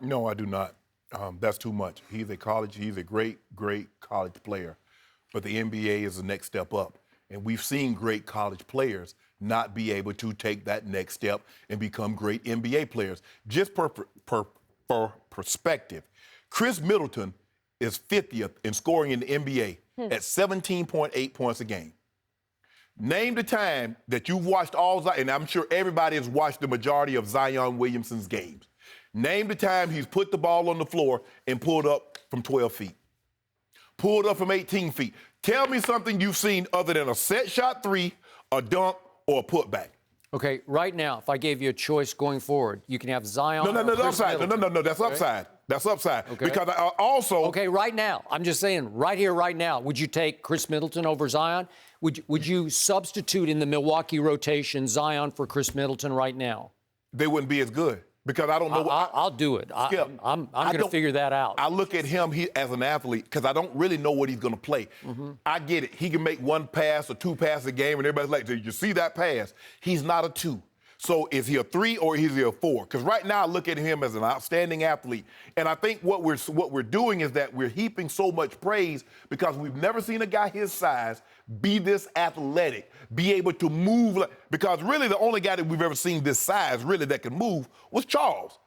No, I do not. That's too much. He's a great college player. But the NBA is the next step up. And we've seen great college players not be able to take that next step and become great NBA players. Just for perspective, Chris Middleton is 50th in scoring in the NBA at 17.8 points a game. Name the time that you've watched and I'm sure everybody has watched the majority of Zion Williamson's games. Name the time he's put the ball on the floor and pulled up from 12 feet. Pulled up from 18 feet. Tell me something you've seen other than a set shot three, a dunk, or a putback. Okay, right now, if I gave you a choice going forward, you can have Zion. No, that's upside. No, that's upside. That's upside. Okay. Because I also. Okay, right now, I'm just saying, right here, right now, would you take Chris Middleton over Zion? Would you substitute in the Milwaukee rotation Zion for Chris Middleton right now? They wouldn't be as good. Because I don't know. I'll do it. I'm going to figure that out. I look at him as an athlete because I don't really know what he's going to play. Mm-hmm. I get it. He can make one pass or two passes a game, and everybody's like, did you see that pass? He's not a two. So is he a three or is he a four? Because right now I look at him as an outstanding athlete. And I think what we're doing is that we're heaping so much praise because we've never seen a guy his size be this athletic, be able to move. Because really the only guy that we've ever seen this size really that can move was Charles.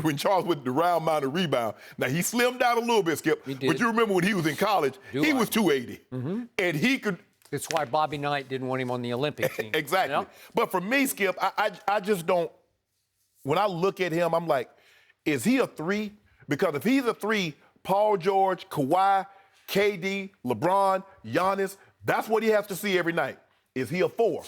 When Charles went the round mound and rebound, now he slimmed down a little bit, Skip. He did. But you remember when he was in college, he was 280. Mm-hmm. And he could. That's why Bobby Knight didn't want him on the Olympic team. Exactly. You know? But for me, Skip, I just don't. When I look at him, I'm like, is he a three? Because if he's a three, Paul George, Kawhi, KD, LeBron, Giannis, that's what he has to see every night. Is he a four?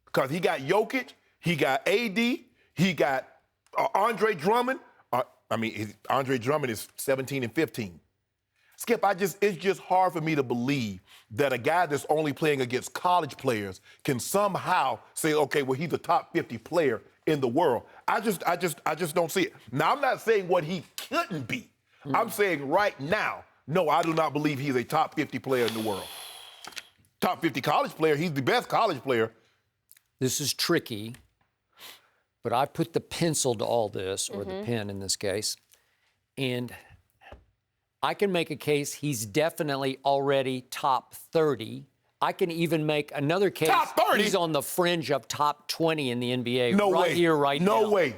Because he got Jokic, he got AD, he got Andre Drummond. Andre Drummond is 17 and 15. Skip, it's just hard for me to believe that a guy that's only playing against college players can somehow say, okay, well, he's a top 50 player in the world. I just don't see it. Now, I'm not saying what he couldn't be. Mm-hmm. I'm saying right now, no, I do not believe he's a top 50 player in the world. Top 50 college player, he's the best college player. This is tricky, but I put the pencil to all this, or the pen in this case, and I can make a case he's definitely already top 30. I can even make another case. Top 30? He's on the fringe of top 20 in the NBA. No right way. Here, right now. No way,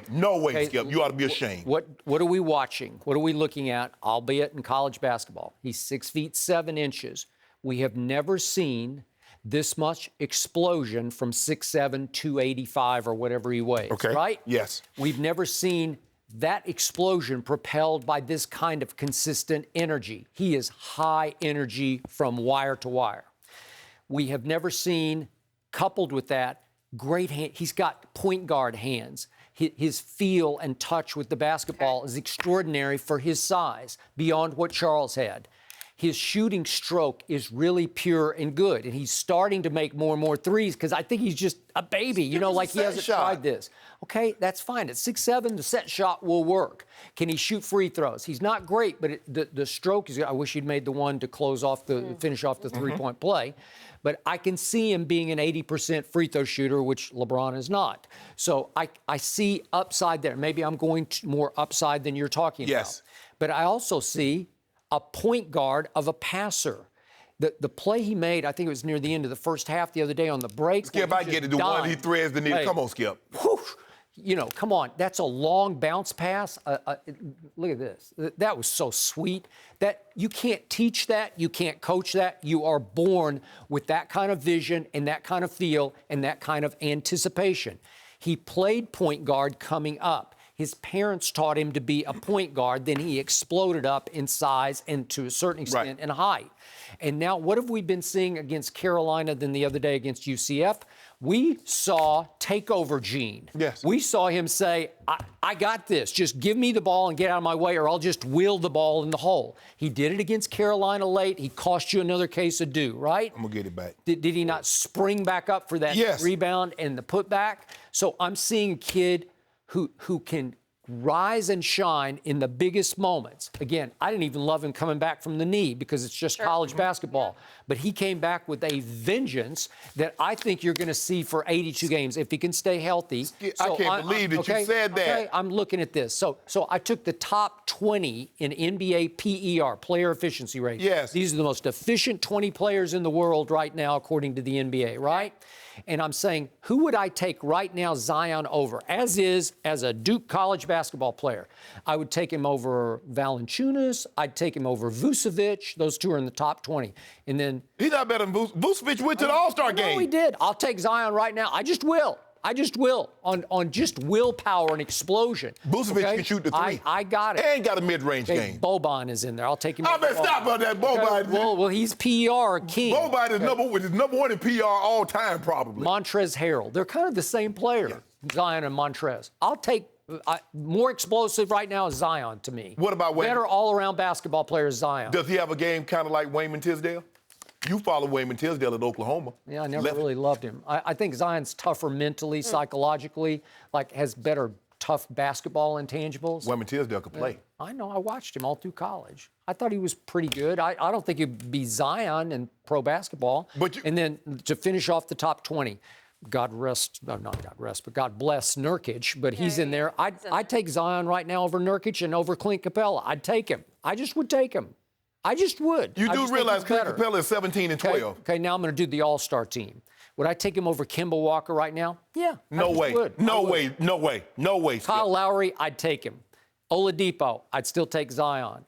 Okay, Skip. You ought to be ashamed. What are we watching? What are we looking at, albeit in college basketball? He's 6'7". We have never seen this much explosion from 6'7", 285, or whatever he weighs, okay. Right? Yes. We've never seen that explosion propelled by this kind of consistent energy. He is high energy from wire to wire. We have never seen, coupled with that, great hand. He's got point guard hands. His feel and touch with the basketball is extraordinary for his size, beyond what Charles had. His shooting stroke is really pure and good, and he's starting to make more and more threes because I think he's just a baby, he hasn't tried this. Okay, that's fine. At 6'7", the set shot will work. Can he shoot free throws? He's not great, but the stroke is. I wish he'd made the one to finish off the three-point play. But I can see him being an 80% free throw shooter, which LeBron is not. So I see upside there. Maybe I'm going more upside than you're talking about. But I also see a point guard of a passer. The play he made, I think it was near the end of the first half the other day on the break. Skip, I get it. The one he threads the needle. Hey, come on, Skip. Whew, come on. That's a long bounce pass. Look at this. That was so sweet. That you can't teach that. You can't coach that. You are born with that kind of vision and that kind of feel and that kind of anticipation. He played point guard coming up. His parents taught him to be a point guard. Then he exploded up in size and to a certain extent in height. And now what have we been seeing against Carolina than the other day against UCF? We saw takeover Gene. Yes. We saw him say, I got this. Just give me the ball and get out of my way, or I'll just wheel the ball in the hole. He did it against Carolina late. He cost you another case of dew, right? I'm going to get it back. Did he not spring back up for that rebound and the putback? So I'm seeing a kid who can rise and shine in the biggest moments. Again, I didn't even love him coming back from the knee because it's just college basketball. But he came back with a vengeance that I think you're going to see for 82 games if he can stay healthy. I can't believe that you said that. Okay, I'm looking at this. So I took the top 20 in NBA PER, player efficiency rate. Yes. These are the most efficient 20 players in the world right now, according to the NBA, right? And I'm saying, who would I take right now Zion over? As a Duke college basketball player, I would take him over Valanciunas. I'd take him over Vucevic. Those two are in the top 20. And then... He's not better than Vucevic went to the All-Star game. No, he did. I'll take Zion right now. I just will. On just willpower and explosion. Vucevic can shoot the three. I got it. And got a mid-range game. Boban is in there. I'll take him. I better stop on that Boban. Okay. Well, he's PR king. Boban is number one in PR all time, probably. Montrezl Harrell. They're kind of the same player, Zion and Montrez. I'll take more explosive right now is Zion to me. What about Wayman? Better all-around basketball player is Zion. Does he have a game kind of like Wayman Tisdale? You follow Wayman Tisdale at Oklahoma. Yeah, I never really loved him. I think Zion's tougher mentally, psychologically, has better tough basketball intangibles. Wayman Tisdale could play. I know. I watched him all through college. I thought he was pretty good. I don't think he'd be Zion in pro basketball. And then to finish off the top 20, God bless Nurkic, but he's in there. I'd take Zion right now over Nurkic and over Clint Capella. I'd take him. I just would take him. I just would. You do realize Clint Capella is 17 and 12. Okay, now I'm going to do the All-Star team. Would I take him over Kemba Walker right now? Yeah. No way. No way. Kyle Lowry, I'd take him. Oladipo, I'd still take Zion.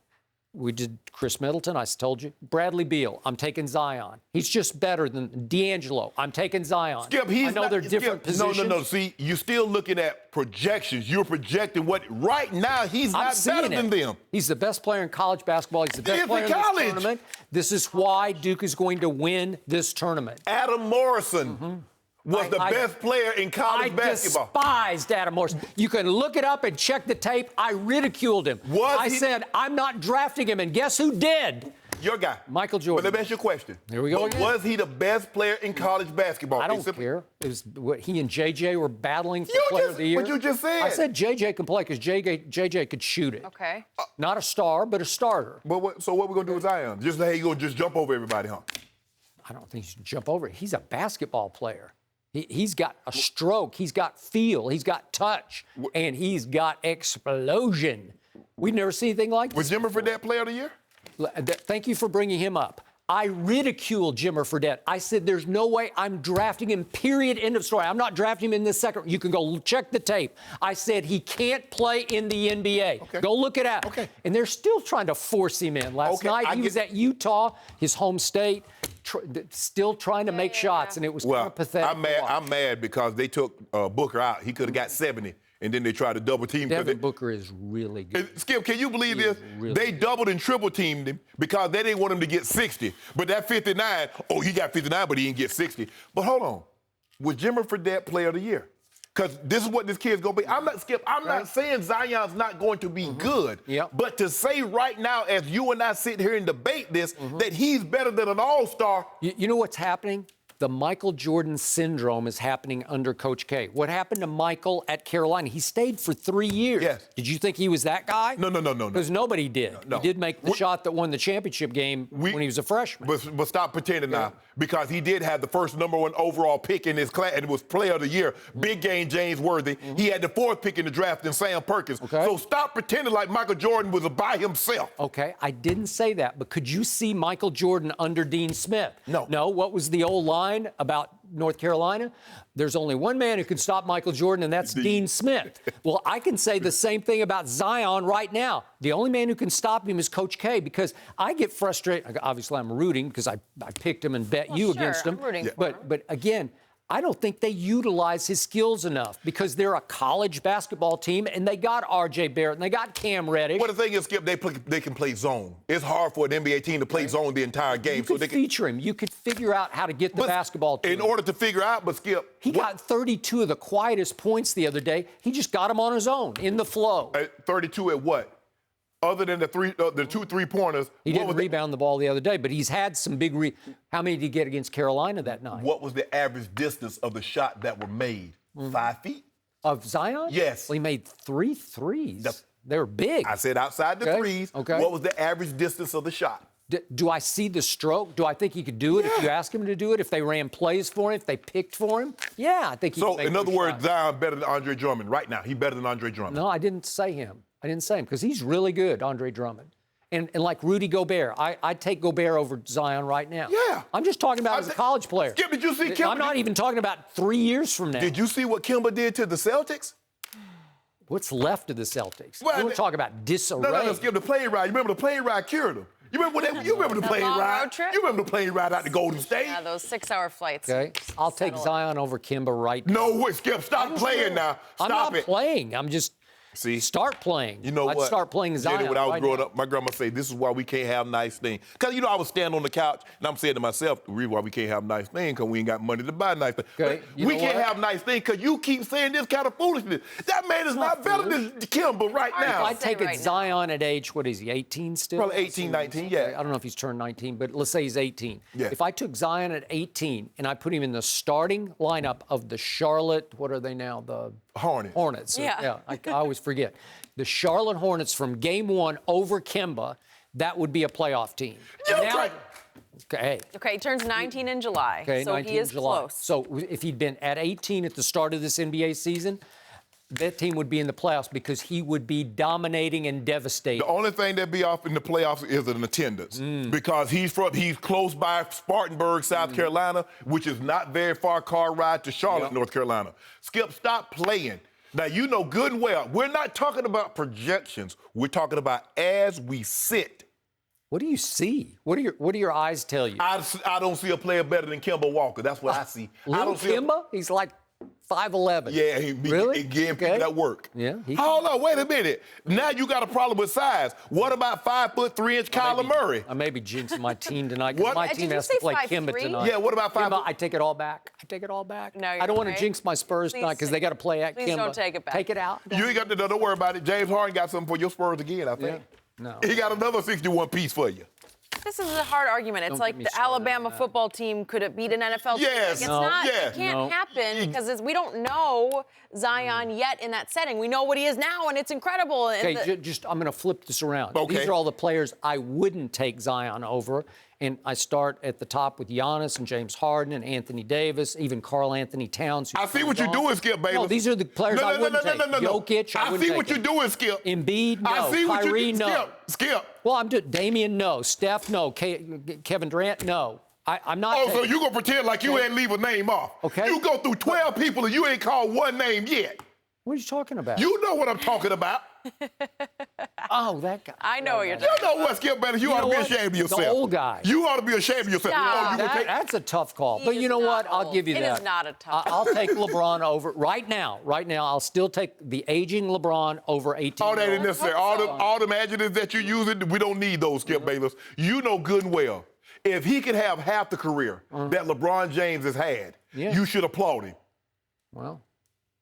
We did Chris Middleton, I told you. Bradley Beal, I'm taking Zion. He's just better than D'Angelo. I'm taking Zion. Skip, I know they're different positions. No. See, you're still looking at projections. You're projecting what right now he's not better than them. He's the best player in college basketball. He's the best player in this tournament. This is why Duke is going to win this tournament. Adam Morrison. Was the best player in college basketball. I despised Adam Morrison. You can look it up and check the tape. I ridiculed him. I said, I'm not drafting him, and guess who did? Your guy. Michael Jordan. But let me ask you a question. Here we go again. Was he the best player in college basketball? I don't care. It was what he and JJ were battling for player of the year. What you just said. I said JJ can play because JJ could shoot it. Okay. Not a star, but a starter. So what we going to do with Zion? Just say he's going to just jump over everybody, huh? I don't think he should jump over it. He's a basketball player. He's got a stroke, he's got feel, he's got touch, and he's got explosion. We've never seen anything like this. Was Jimmer Fredette player of the year? Thank you for bringing him up. I ridiculed Jimmer Fredette. I said, there's no way I'm drafting him, period, end of story. I'm not drafting him in this second. You can go check the tape. I said he can't play in the NBA. Okay. Go look it up. Okay. And they're still trying to force him in. Last night, he was at Utah, his home state, still trying to make shots, and it was kind of pathetic. I'm mad because they took Booker out. He could have got 70, and then they tried to double team. Devin Booker is really good. Skip, can you believe this? They doubled and triple teamed him because they didn't want him to get 60. But that 59, he got 59, but he didn't get 60. But hold on. Was Jimmer Fredette player of the year? Because this is what this kid's going to be. I'm not saying Zion's not going to be good. Yep. But to say right now, as you and I sit here and debate this, that he's better than an all-star. You know what's happening? The Michael Jordan syndrome is happening under Coach K. What happened to Michael at Carolina? He stayed for 3 years. Yes. Did you think he was that guy? No. Because nobody did. No. He did make the shot that won the championship game when he was a freshman. But stop pretending now, because he did have the first #1 overall pick in his class, and it was player of the year. Big game James Worthy. He had the 4th pick in the draft in Sam Perkins. Okay. So stop pretending like Michael Jordan was by himself. Okay, I didn't say that, but could you see Michael Jordan under Dean Smith? No. No, what was the old line about North Carolina? There's only one man who can stop Michael Jordan, and that's Dean Smith. Well, I can say the same thing about Zion right now. The only man who can stop him is Coach K, because I get frustrated. Obviously, I'm rooting because I picked him and bet you against him. I'm rooting for him. But again, I don't think they utilize his skills enough because they're a college basketball team, and they got R.J. Barrett, and they got Cam Reddish. Well, the thing is, Skip, they can play zone. It's hard for an NBA team to play zone the entire game. You could feature him. You could figure out how to get the basketball to him. In order to figure out, but Skip. He got 32 of the quietest points the other day. He just got them on his own, in the flow. 32 at what? Other than the 2 3-pointers. He didn't rebound the ball the other day, but he's had some big How many did he get against Carolina that night? What was the average distance of the shot that were made? 5 feet? Of Zion? Yes. Well, he made 3 threes. They were big. I said outside the threes. Okay. What was the average distance of the shot? Do I see the stroke? Do I think he could do it if you ask him to do it? If they ran plays for him? If they picked for him? Yeah, I think he could make in other those words, shots. Zion better than Andre Drummond right now. He better than Andre Drummond. No, I didn't say him. Because he's really good, Andre Drummond. And like Rudy Gobert, I'd take Gobert over Zion right now. Yeah. I'm just talking about as a college player. Skip, did you see Kemba? I'm not even talking about 3 years from now. Did you see what Kemba did to the Celtics? What's left of the Celtics? Well, You want to talk about disarray. No, Skip, the plane ride. You remember the plane ride cured him. You remember the plane long ride? road trip? You remember the plane ride out to Golden State? Yeah, those 6-hour flights. Okay, I'll take Zion over Kemba right now. No way, Skip. Stop playing now. Stop I'm not it. playing. I'm just start playing. You know I'd what? start playing Zion. When I was right growing now. up, my grandma said, this is why we can't have nice things. Because, I would stand on the couch, and I'm saying to myself, the reason why we can't have nice things, because we ain't got money to buy nice things. Okay, But we can't have nice things because you keep saying this kind of foolishness. That man is not better than Kemba right now. If I take right it now. Zion at age, what is he, 18 still? Probably 18, 19, yeah. I don't know if he's turned 19, but let's say he's 18. Yeah. If I took Zion at 18 and I put him in the starting lineup of the Charlotte, what are they now? The Hornets. Hornets. Yeah. I always forget. The Charlotte Hornets from game 1 over Kemba, that would be a playoff team. Yeah, Now- right. Okay. Okay, he turns 19 in July. Okay, so 19 he is July. close. So if he'd been at 18 at the start of this NBA season, that team would be in the playoffs because he would be dominating and devastating. The only thing that be off in the playoffs is an attendance because he's close by Spartanburg, South Carolina, which is not very far car ride to Charlotte, North Carolina. Skip, stop playing. Now, you know good and well, we're not talking about projections. We're talking about as we sit. What do you see? What do your eyes tell you? I don't see a player better than Kemba Walker. That's what I see. I Little don't see Kemba? He's like 5'11". Yeah, Really? he gave Okay. people that work. Yeah, he- Hold on, wait a minute. Now you got a problem with size. What about 5'3" Kyler Murray? I may be jinxing my team tonight What? because my Did team you has to say play 5'3"? Kimba tonight. Yeah, what about Kimba, 5'? I take it all back. I take it all back. No, I you're don't want to right. jinx my Spurs Please tonight because they got to play at please Kimba. don't take it back. Take it out. You ain't got to, don't worry about it. James Harden got something for your Spurs again, I think. No. He got another 61 piece for you. This is a hard argument. It's Don't like get me the started on Alabama that. football team could it beat an NFL team? Yes. Like, it's No. not. Yeah. It can't No. happen because we don't know Zion yet in that setting. We know what he is now, and it's incredible. And Okay, just I'm going to flip this around. Okay. These are all the players I wouldn't take Zion over. And I start at the top with Giannis and James Harden and Anthony Davis, even Carl Anthony Towns. I see what you're doing, Skip Bayless. No, these are the players I wouldn't take. No. Jokic, I I wouldn't see take what you're him. doing, Skip. Embiid, no. I see what Kyrie, you're no. Skip. Well, I'm doing Damian, no. Steph, no. Kevin Durant, no. I'm not. Oh, so taking- you gonna pretend like you ain't leave a name off? Okay. You go through 12 people and you ain't called one name yet. What are you talking about? You know what I'm talking about. Oh, that guy. I know what you're You talking know what, Skip Bayless? You ought to know be what? ashamed of yourself. The old guy. You ought to be ashamed of yourself. Stop. Oh, you gonna take That's a tough call. He But is you know not what? I'll old. give you It that. is not a tough I'll take LeBron over right now. Right now, I'll still take the aging LeBron over 18. all that isn't necessary. hope so. All them adjectives that you're using, we don't need those, Skip Bayless. You know good and well. If he could have half the career that LeBron James has had, Yeah. you should applaud him. Well,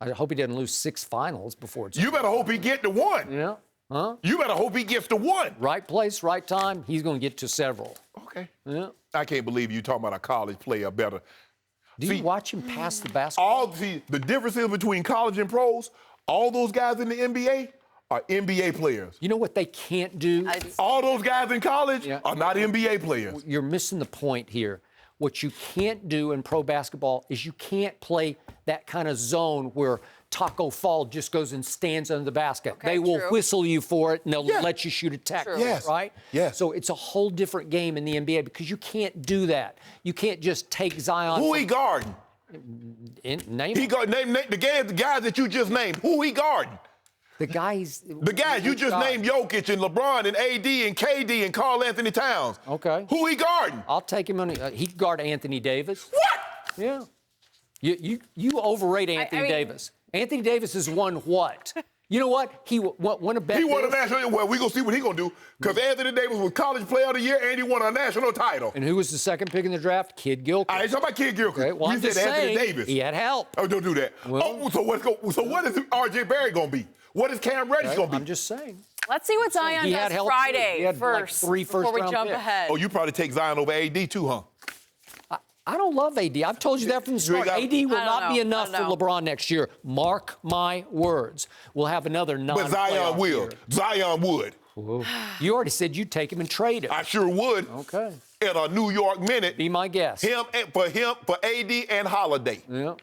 I hope he doesn't lose 6 finals before it's. You better hope he get to one. Yeah. Huh? You better hope he gets to one. Right place, right time. He's going to get to several. Okay. Yeah. I can't believe you talking about a college player better. Do See, you watch him pass the basketball? The differences between college and pros, all those guys in the NBA are NBA players. You know what they can't do? All those guys in college Yeah. are not NBA players. You're missing the point here. What you can't do in pro basketball is you can't play that kind of zone where Taco Fall just goes and stands under the basket. Okay, they will true. whistle you for it and they'll Yeah. let you shoot a Texas, Yes. right? Yes. So it's a whole different game in the NBA because you can't do that. You can't just take Zion. Who he guarding? Name He him. guard name the guys that you just named. Who he guarding? The guys. The guys you just named, Jokic and LeBron and AD and KD and Carl Anthony Towns. Okay. Who he guarding? I'll take him on. He could guard Anthony Davis. What? Yeah. You overrate Anthony mean- Davis. Anthony Davis has won what? You know what? He won a bet. He won a national. Well, we gonna see what he gonna do because Anthony Davis was College Player of the Year and he won a national title. And who was the second pick in the draft? Kid Gilchrist. I ain't talking about Kid Gilchrist. Okay, well, you I'm said just Anthony saying, Davis. he had help. Oh, don't do that. Well- so what is R.J. Barry gonna be? What is Cam Reddish Okay, gonna be? I'm just saying. Let's see what Zion He had does help, too. Friday He had, like, first 3 before we first-round jump picks. ahead. Oh, you probably take Zion over AD too, huh? I don't love AD. I've told you that from the start. AD will not be enough for LeBron next year. Mark my words. We'll have another But Zion will. year. Zion would. Whoa. You already said you'd take him and trade him. I sure would. Okay. At a New York minute. Be my guest. For AD and Holiday. Yeah.